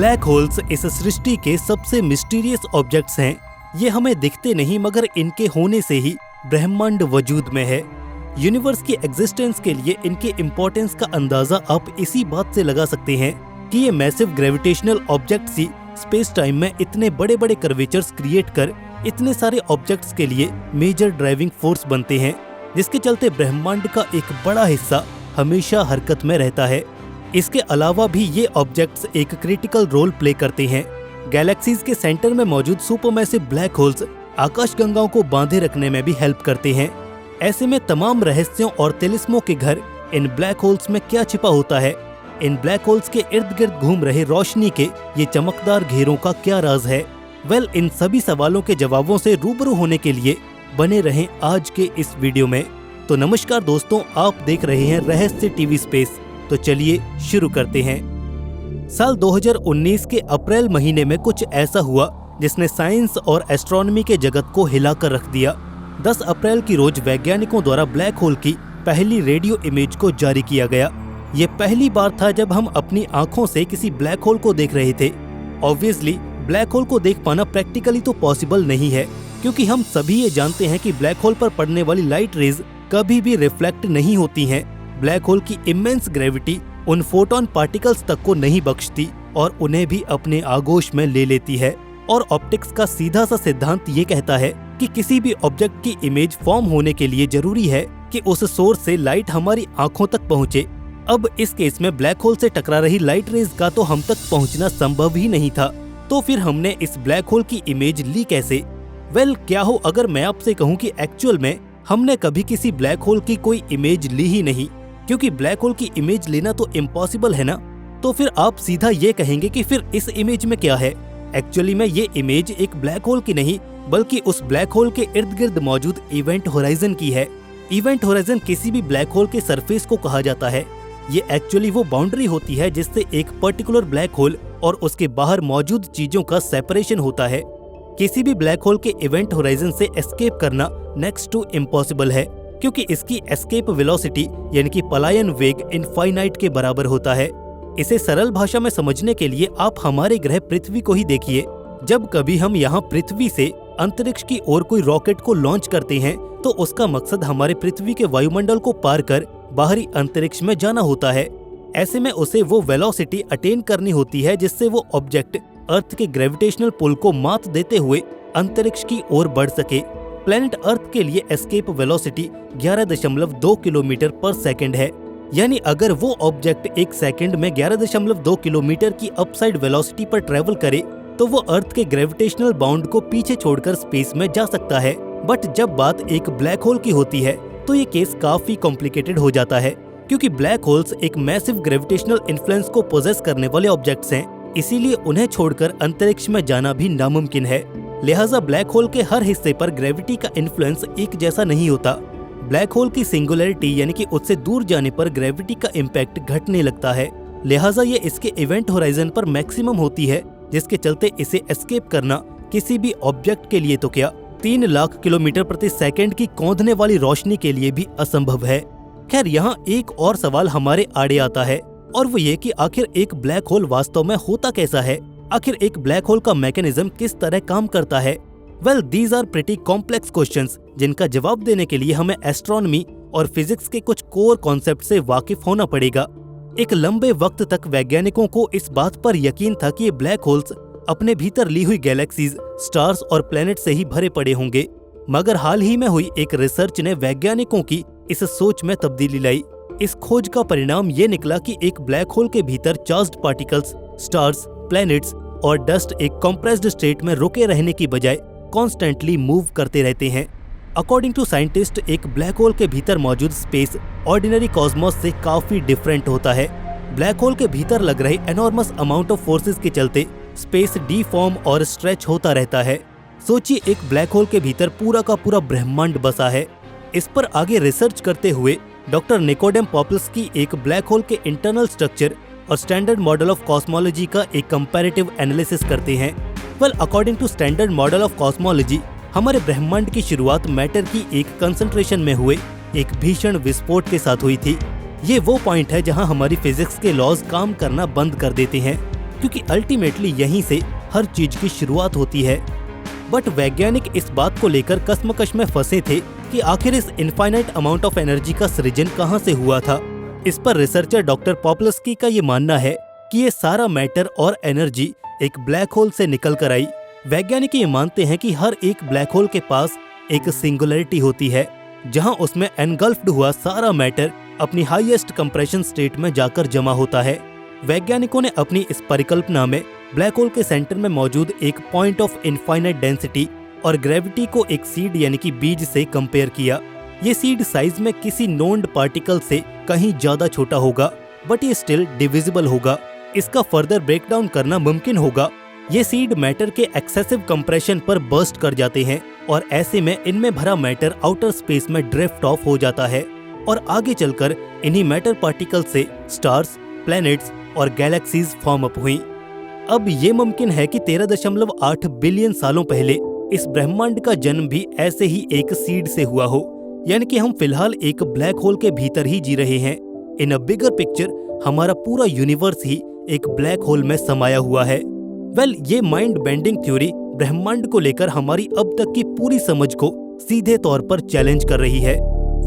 Black holes इस सृष्टि के सबसे मिस्टीरियस ऑब्जेक्ट्स हैं। ये हमें दिखते नहीं मगर इनके होने से ही ब्रह्मांड वजूद में है। यूनिवर्स की एग्जिस्टेंस के लिए इनके इम्पोर्टेंस का अंदाजा आप इसी बात से लगा सकते हैं कि ये मैसिव ग्रेविटेशनल ऑब्जेक्ट्स ही स्पेस टाइम में इतने बड़े बड़े कर्वेचर्स क्रिएट कर इतने सारे ऑब्जेक्ट्स के लिए मेजर ड्राइविंग फोर्स बनते हैं, जिसके चलते ब्रह्मांड का एक बड़ा हिस्सा हमेशा हरकत में रहता है। इसके अलावा भी ये ऑब्जेक्ट्स एक क्रिटिकल रोल प्ले करते हैं। गैलेक्सीज के सेंटर में मौजूद सुपरमैसिव ब्लैक होल्स आकाशगंगाओं को बांधे रखने में भी हेल्प करते हैं। ऐसे में तमाम रहस्यों और तिलिस्मों के घर इन ब्लैक होल्स में क्या छिपा होता है, इन ब्लैक होल्स के इर्द गिर्द घूम रहे रोशनी के ये चमकदार घेरों का क्या राज है। इन सभी सवालों के जवाबों से रूबरू होने के लिए बने रहें आज के इस वीडियो में। तो नमस्कार दोस्तों, आप देख रहे हैं रहस्य टीवी स्पेस। तो चलिए शुरू करते हैं। साल 2019 के अप्रैल महीने में कुछ ऐसा हुआ जिसने साइंस और एस्ट्रोनॉमी के जगत को हिलाकर रख दिया। 10 अप्रैल की रोज वैज्ञानिकों द्वारा ब्लैक होल की पहली रेडियो इमेज को जारी किया गया। ये पहली बार था जब हम अपनी आंखों से किसी ब्लैक होल को देख रहे थे। ऑब्वियसली ब्लैक होल को देख पाना प्रैक्टिकली तो पॉसिबल नहीं है, क्योंकि हम सभी ये जानते हैं कि ब्लैक होल पर पड़ने वाली लाइट रेज कभी भी रिफ्लेक्ट नहीं होती हैं। ब्लैक होल की इमेंस ग्रेविटी उन फोटोन पार्टिकल्स तक को नहीं बख्शती और उन्हें भी अपने आगोश में ले लेती है। और ऑप्टिक्स का सीधा सा सिद्धांत ये कहता है कि किसी भी ऑब्जेक्ट की इमेज फॉर्म होने के लिए जरूरी है कि उस सोर्स से लाइट हमारी आंखों तक पहुँचे। अब इस केस में ब्लैक होल से टकरा रही लाइट रेज का तो हम तक पहुँचना संभव ही नहीं था, तो फिर हमने इस ब्लैक होल की इमेज ली कैसे? क्या हो अगर मैं आपसे कहूँ कि एक्चुअल में हमने कभी किसी ब्लैक होल की कोई इमेज ली ही नहीं, क्योंकि ब्लैक होल की इमेज लेना तो इम्पॉसिबल है ना। तो फिर आप सीधा ये कहेंगे कि फिर इस इमेज में क्या है? एक्चुअली में ये इमेज एक ब्लैक होल की नहीं बल्कि उस ब्लैक होल के इर्द गिर्द मौजूद इवेंट होराइजन की है। इवेंट होराइजन किसी भी ब्लैक होल के सरफेस को कहा जाता है। ये एक्चुअली वो बाउंड्री होती है जिससे एक पर्टिकुलर ब्लैक होल और उसके बाहर मौजूद चीजों का सेपरेशन होता है। किसी भी ब्लैक होल के इवेंट होराइजन से एस्केप करना नेक्स्ट टू इम्पॉसिबल है, क्योंकि इसकी एस्केप वेलोसिटी यानी कि पलायन वेग इनफाइनाइट के बराबर होता है। इसे सरल भाषा में समझने के लिए आप हमारे ग्रह पृथ्वी को ही देखिए। जब कभी हम यहाँ पृथ्वी से अंतरिक्ष की ओर कोई रॉकेट को लॉन्च करते हैं तो उसका मकसद हमारे पृथ्वी के वायुमंडल को पार कर बाहरी अंतरिक्ष में जाना होता है। ऐसे में उसे वो वेलोसिटी अटेन करनी होती है जिससे वो ऑब्जेक्ट अर्थ के ग्रेविटेशनल पुल को मात देते हुए अंतरिक्ष की ओर बढ़ सके। प्लेनेट अर्थ के लिए एस्केप वेलोसिटी 11.2 किलोमीटर पर सेकंड है। यानी अगर वो ऑब्जेक्ट एक सेकंड में 11.2 किलोमीटर की अपसाइड वेलोसिटी पर ट्रेवल करे तो वो अर्थ के ग्रेविटेशनल बाउंड को पीछे छोड़कर स्पेस में जा सकता है। बट जब बात एक ब्लैक होल की होती है तो ये केस काफी कॉम्प्लिकेटेड हो जाता है, क्योंकि ब्लैक होल्स एक मैसिव ग्रेविटेशनल इन्फ्लुएंस को पोजेस करने वाले ऑब्जेक्ट्स हैं, इसीलिए उन्हें छोड़कर अंतरिक्ष में जाना भी नामुमकिन है। लिहाजा ब्लैक होल के हर हिस्से पर ग्रेविटी का इन्फ्लुएंस एक जैसा नहीं होता। ब्लैक होल की सिंगुलैरिटी यानी कि उससे दूर जाने पर ग्रेविटी का इम्पैक्ट घटने लगता है। लिहाजा ये इसके इवेंट होराइजन पर मैक्सिमम होती है, जिसके चलते इसे एस्केप करना किसी भी ऑब्जेक्ट के लिए तो क्या 3 लाख किलोमीटर प्रति सेकंड की कौंधने वाली रोशनी के लिए भी असंभव है। खैर, यहाँ एक और सवाल हमारे आड़े आता है, और वो ये कि आखिर एक ब्लैक होल वास्तव में होता कैसा है? आखिर एक ब्लैक होल का मैकेनिज्म किस तरह काम करता है? These are pretty complex questions, जिनका जवाब देने के लिए हमें एस्ट्रोनॉमी और फिजिक्स के कुछ कोर कॉन्सेप्ट से वाकिफ होना पड़ेगा। एक लंबे वक्त तक वैज्ञानिकों को इस बात पर यकीन था कि ये ब्लैक होल्स अपने भीतर ली हुई गैलेक्सीज, स्टार्स और प्लैनेट से ही भरे पड़े होंगे, मगर हाल ही में हुई एक रिसर्च ने वैज्ञानिकों की इस सोच में तब्दीली लाई। इस खोज का परिणाम ये निकला कि एक ब्लैक होल के भीतर चार्ज्ड पार्टिकल्स, स्टार्स, प्लैनेट्स और डस्ट एक कंप्रेस्ड स्टेट में रुके रहने की बजाय कॉन्स्टेंटली मूव करते रहते हैं। अकॉर्डिंग टू साइंटिस्ट, एक ब्लैक होल के भीतर मौजूद स्पेस ऑर्डिनरी कॉस्मोस से काफी डिफरेंट होता है। ब्लैक होल के भीतर लग रहे एनॉर्मस अमाउंट ऑफ फोर्सेस के चलते स्पेस डीफॉर्म और स्ट्रेच होता रहता है। सोचिए, एक ब्लैक होल के भीतर पूरा का पूरा ब्रह्मांड बसा है। इस पर आगे रिसर्च करते हुए डॉक्टर निकोडेम पॉपल्स्की एक ब्लैक होल के इंटरनल स्ट्रक्चर और स्टैंडर्ड मॉडल ऑफ कॉस्मोलॉजी का एक कंपैरेटिव एनालिसिस करते हैं। According to standard model of cosmology, हमारे ब्रह्मांड की शुरुआत मैटर की एक कंसंट्रेशन में हुए एक भीषण विस्फोट के साथ हुई थी। ये वो पॉइंट है जहां हमारी फिजिक्स के लॉज काम करना बंद कर देते हैं, क्योंकि अल्टीमेटली यहीं से हर चीज की शुरुआत होती है। बट वैज्ञानिक इस बात को लेकर कश्मकश में फंसे थे कि आखिर इस इनफाइनाइट अमाउंट ऑफ एनर्जी का सृजन कहाँ से हुआ था। इस पर रिसर्चर डॉक्टर पॉपलस्की का ये मानना है कि ये सारा मैटर और एनर्जी एक ब्लैक होल से निकल कर आई। वैज्ञानिक ये मानते हैं कि हर एक ब्लैक होल के पास एक सिंगुलरिटी होती है, जहां उसमें एनगल्फ्ड हुआ सारा मैटर अपनी हाईएस्ट कंप्रेशन स्टेट में जाकर जमा होता है। वैज्ञानिकों ने अपनी इस परिकल्पना में ब्लैक होल के सेंटर में मौजूद एक पॉइंट ऑफ इनफाइनाइट डेंसिटी और ग्रेविटी को एक सीड यानी कि बीज से कंपेयर किया। ये सीड साइज में किसी नोन्ड पार्टिकल से कहीं ज्यादा छोटा होगा, बट ये स्टिल डिविजिबल होगा। इसका फर्दर ब्रेकडाउन करना मुमकिन होगा। ये सीड मैटर के एक्सेसिव कंप्रेशन पर बर्स्ट कर जाते हैं और ऐसे में इनमें भरा मैटर आउटर स्पेस में ड्रिफ्ट ऑफ हो जाता है और आगे चलकर इन्हीं मैटर पार्टिकल से स्टार्स, प्लैनेट्स और गैलेक्सीज फॉर्म अप हुई। अब ये मुमकिन है कि 13.8 बिलियन सालों पहले इस ब्रह्मांड का जन्म भी ऐसे ही एक सीड से हुआ हो, यानी कि हम फिलहाल एक ब्लैक होल के भीतर ही जी रहे हैं। इन अ बिगर पिक्चर हमारा पूरा यूनिवर्स ही एक ब्लैक होल में समाया हुआ है। ये माइंड बेंडिंग थ्योरी ब्रह्मांड को लेकर हमारी अब तक की पूरी समझ को सीधे तौर पर चैलेंज कर रही है।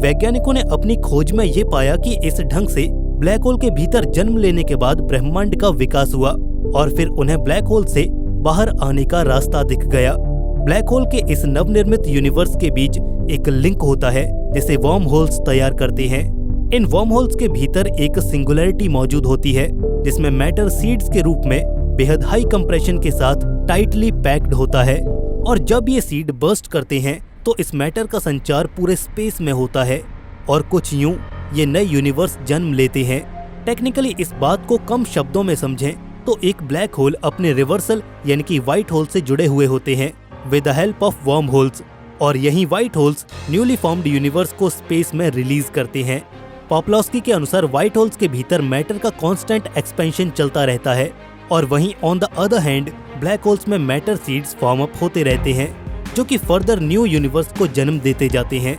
वैज्ञानिकों ने अपनी खोज में ये पाया कि इस ढंग से ब्लैक होल के भीतर जन्म लेने के बाद ब्रह्मांड का विकास हुआ और फिर उन्हें ब्लैक होल से बाहर आने का रास्ता दिख गया। ब्लैक होल के इस नवनिर्मित यूनिवर्स के बीच एक लिंक होता है जिसे वर्म होल्स तैयार करते हैं। इन वर्म होल्स के भीतर एक सिंगुलरिटी मौजूद होती है जिसमें मैटर सीड्स के रूप में बेहद हाई कंप्रेशन के साथ टाइटली पैक्ड होता है और जब ये सीड बर्स्ट करते हैं तो इस मैटर का संचार पूरे स्पेस में होता है और कुछ यूं ये नए यूनिवर्स जन्म लेते हैं। टेक्निकली इस बात को कम शब्दों में समझें तो एक ब्लैक होल अपने रिवर्सल यानी कि व्हाइट होल से जुड़े हुए होते हैं with the help of worm holes और यही white holes newly formed universe को स्पेस में रिलीज करते हैं। पॉपलस्की के अनुसार व्हाइट होल्स के भीतर मैटर का कांस्टेंट एक्सपेंशन चलता रहता है और वहीं on the other hand black holes में मैटर सीड्स फॉर्म अप होते रहते हैं जो कि फर्दर न्यू यूनिवर्स को जन्म देते जाते हैं।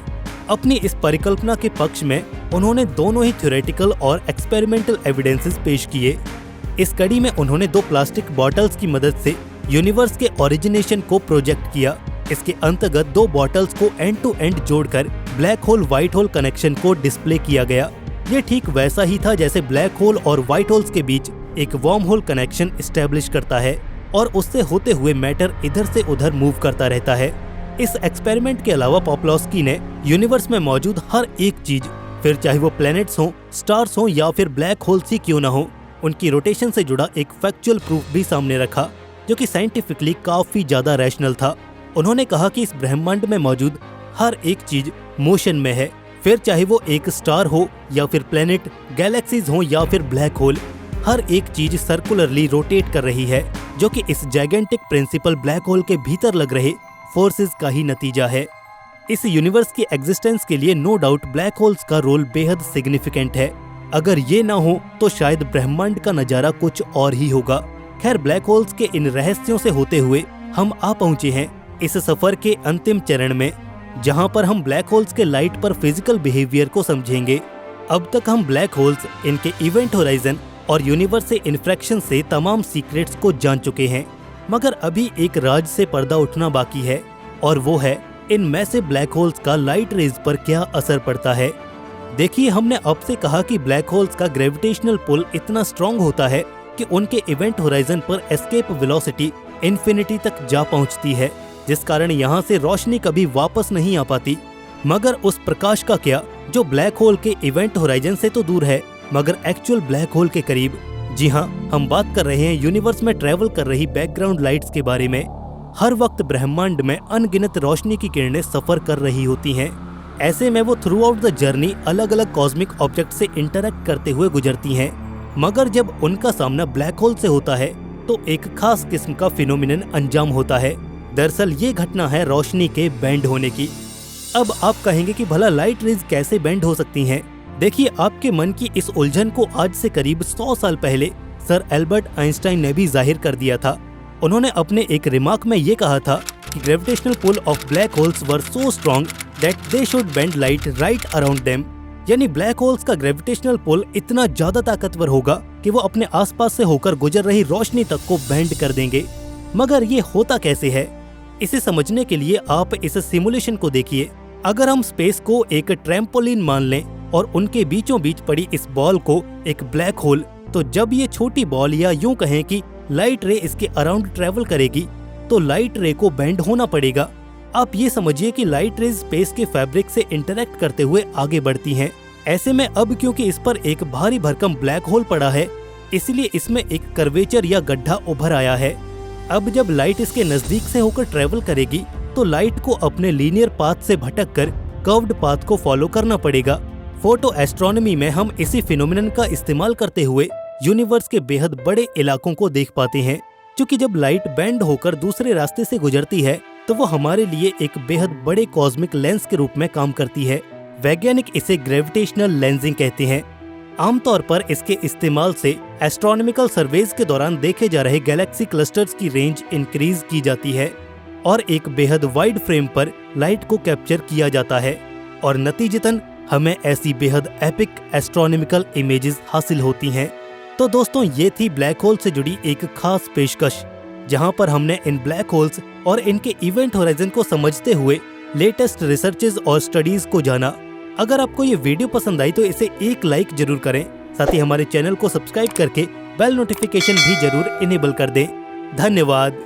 अपनी इस परिकल्पना के पक्ष में उन्होंने दोनों ही थ्योरेटिकल और एक्सपेरिमेंटल एविडेंसेस पेश किए। इस कड़ी में उन्होंने 2 प्लास्टिक बॉटल्स की मदद से यूनिवर्स के ओरिजिनेशन को प्रोजेक्ट किया। इसके अंतर्गत 2 बॉटल्स को एंड टू एंड जोड़कर black hole white hole connection को डिस्प्ले किया गया। ये ठीक वैसा ही था जैसे ब्लैक होल और व्हाइट होल्स के बीच एक वर्म होल कनेक्शन एस्टेब्लिश करता है और उससे होते हुए मैटर इधर से उधर मूव करता रहता है। इस एक्सपेरिमेंट के अलावा पॉपलस्की ने यूनिवर्स में मौजूद हर एक चीज, फिर चाहे वो प्लैनेट्स हो, स्टार्स हो या फिर ब्लैक होल्स ही क्यों न हो, उनकी रोटेशन से जुड़ा एक फैक्चुअल प्रूफ भी सामने रखा जो कि साइंटिफिकली काफी ज्यादा रैशनल था। उन्होंने कहा कि इस ब्रह्मांड में मौजूद हर एक चीज मोशन में है, फिर चाहे वो एक स्टार हो या फिर प्लैनेट, गैलेक्सीज हो या फिर ब्लैक होल, हर एक चीज सर्कुलरली रोटेट कर रही है जो कि इस जाइगेंटिक प्रिंसिपल ब्लैक होल के भीतर लग रहे फोर्सेस का ही नतीजा है। इस यूनिवर्स की एग्जिस्टेंस के लिए नो डाउट ब्लैक होल्स का रोल बेहद सिग्निफिकेंट है। अगर ये ना हो तो शायद ब्रह्मांड का नजारा कुछ और ही होगा। खैर, ब्लैक होल्स के इन रहस्यों से होते हुए हम आ पहुंचे हैं इस सफर के अंतिम चरण में, जहां पर हम ब्लैक होल्स के लाइट पर फिजिकल बिहेवियर को समझेंगे। अब तक हम ब्लैक होल्स, इनके इवेंट होराइजन और यूनिवर्स से इन्फ्रैक्शन से तमाम सीक्रेट्स को जान चुके हैं, मगर अभी एक राज से पर्दा उठना बाकी है और वो है इन मैसिव ब्लैक होल्स का लाइट रेज पर क्या असर पड़ता है। देखिए, हमने अब से कहा कि ब्लैक होल्स का ग्रेविटेशनल पुल इतना स्ट्रॉन्ग होता है कि उनके इवेंट होराइजन पर एस्केप वेलोसिटी इन्फिनिटी तक जा पहुंचती है, जिस कारण यहाँ से रोशनी कभी वापस नहीं आ पाती। मगर उस प्रकाश का क्या जो ब्लैक होल के इवेंट होराइजन से तो दूर है मगर एक्चुअल ब्लैक होल के करीब। जी हाँ, हम बात कर रहे हैं यूनिवर्स में ट्रेवल कर रही बैकग्राउंड लाइट्स के बारे में। हर वक्त ब्रह्मांड में अनगिनत रोशनी की किरणें सफर कर रही होती हैं। ऐसे में वो थ्रू आउट द जर्नी अलग अलग कॉस्मिक ऑब्जेक्ट से इंटरेक्ट करते हुए गुजरती हैं, मगर जब उनका सामना ब्लैक होल से होता है तो एक खास किस्म का फिनोमिनन अंजाम होता है। दरअसल ये घटना है रोशनी के बेंड होने की। अब आप कहेंगे कि भला लाइट रेज कैसे बेंड हो सकती हैं? देखिए, आपके मन की इस उलझन को आज से करीब 100 साल पहले सर एल्बर्ट आइंस्टाइन ने भी जाहिर कर दिया था। उन्होंने अपने एक रिमार्क में ये कहा था कि gravitational pull of black holes were so strong that they should bend light right around them, यानी ब्लैक होल्स का ग्रेविटेशनल पुल इतना ज्यादा ताकतवर होगा कि वो अपने आसपास से होकर गुजर रही रोशनी तक को बेंड कर देंगे। मगर ये होता कैसे है, इसे समझने के लिए आप इस सिमुलेशन को देखिए। अगर हम स्पेस को एक ट्रैम्पोलिन मान लें और उनके बीचों बीच पड़ी इस बॉल को एक ब्लैक होल, तो जब ये छोटी बॉल या यूं कहें कि लाइट रे इसके अराउंड ट्रेवल करेगी तो लाइट रे को बेंड होना पड़ेगा। आप ये समझिए कि लाइट रेज स्पेस के फैब्रिक से इंटरैक्ट करते हुए आगे बढ़ती हैं। ऐसे में अब क्योंकि इस पर एक भारी भरकम ब्लैक होल पड़ा है, इसलिए इसमें एक कर्वेचर या गड्ढा उभर आया है। अब जब लाइट इसके नजदीक से होकर ट्रेवल करेगी तो लाइट को अपने लीनियर पाथ से भटककर कर्व्ड पाथ को फॉलो करना पड़ेगा। फोटो एस्ट्रोनॉमी में हम इसी फिनोमिनन का इस्तेमाल करते हुए यूनिवर्स के बेहद बड़े इलाकों को देख पाते हैं। क्योंकि जब लाइट बेंड होकर दूसरे रास्ते से गुजरती है तो वो हमारे लिए एक बेहद बड़े कॉस्मिक लेंस के रूप में काम करती है। वैज्ञानिक इसे ग्रेविटेशनल लेंसिंग कहते हैं। आमतौर पर इसके इस्तेमाल से एस्ट्रोनॉमिकल सर्वेज के दौरान देखे जा रहे गैलेक्सी क्लस्टर्स की रेंज इंक्रीज की जाती है और एक बेहद वाइड फ्रेम पर लाइट को कैप्चर किया जाता है और नतीजतन हमें ऐसी बेहद एपिक एस्ट्रोनॉमिकल इमेजेस हासिल होती हैं। तो दोस्तों, ये थी ब्लैक होल से जुड़ी एक खास पेशकश, जहां पर हमने इन ब्लैक होल्स और इनके इवेंट होराइजन को समझते हुए लेटेस्ट रिसर्चेज और स्टडीज को जाना। अगर आपको ये वीडियो पसंद आई तो इसे एक लाइक जरूर करें, साथ ही हमारे चैनल को सब्सक्राइब करके बेल नोटिफिकेशन भी जरूर इनेबल कर दें। धन्यवाद।